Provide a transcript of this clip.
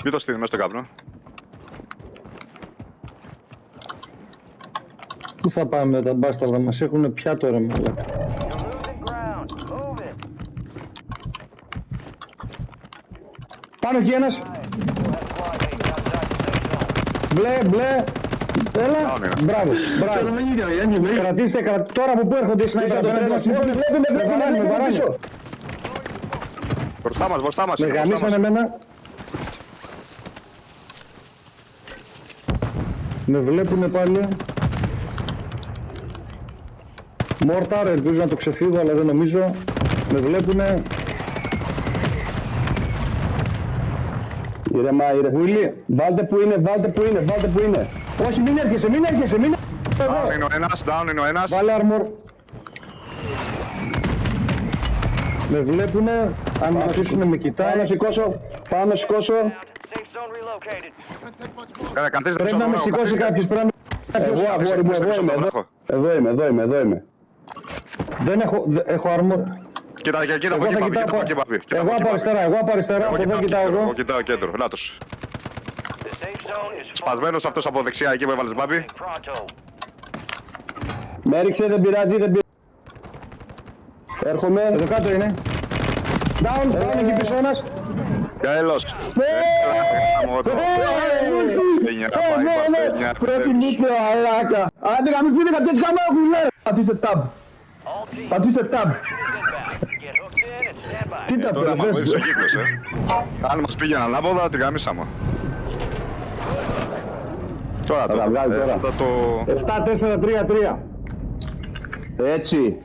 Μην το στείλει μέσα στον καπνό. Πού θα πάμε τα μπάσταρδα, μας έχουν πιάτο ρε μαλάκα. Πάνω εκεί ένας. Μπλε. Έλα. Μπράβο. Κρατήστε, τώρα από πού έρχονται οι σνάιπερ απέναντι μας. Με παράνει. Μπροστά μας. Με γαμίσανε εμένα. Με βλέπουνε πάλι. Μόρταρ, ελπίζω να το ξεφύγω αλλά δεν νομίζω. Με βλέπουνε. Ήρεμα. Βίλι, Βάλτε που είναι. όχι μην έρχεσαι. Down είναι ο ένας. Βάλε armor. Με βλέπουνε, αν με αφήσουνε με κοιτάει. Πάνω σηκώσω. Πρέπει να με σηκώσει κάποιος, πρέπει να με... Εγώ αγόρι μου, εδώ είμαι. Δεν έχω armor. Κοίτα Εγώ από θα εκεί, κοιτάω Παπί. εγώ από αριστερά, από εδώ κοιτάω εγώ. Εγώ κοιτάω κέντρο, λάτος. Σπασμένος αυτός από δεξιά εκεί που έβαλες Μπάμπη. Με έριξε, δεν πειράζει. Έρχομαι. Εδώ κάτω είναι. Down, εκεί πίσω ένας. Καλώς. Πρέπει νίκαιο, αλάκα. Άντε να μην φύγετε κάτι κάμα έχουν λέει. Πατήστε tab. Τι τα Τώρα μας βοήθησε ο πέρασες. κύκλος, Αν μας πήγαινε ανάποδα, την γαμίσαμε. Τώρα τα βγάλει τώρα. το... 7-4-3-3. Έτσι.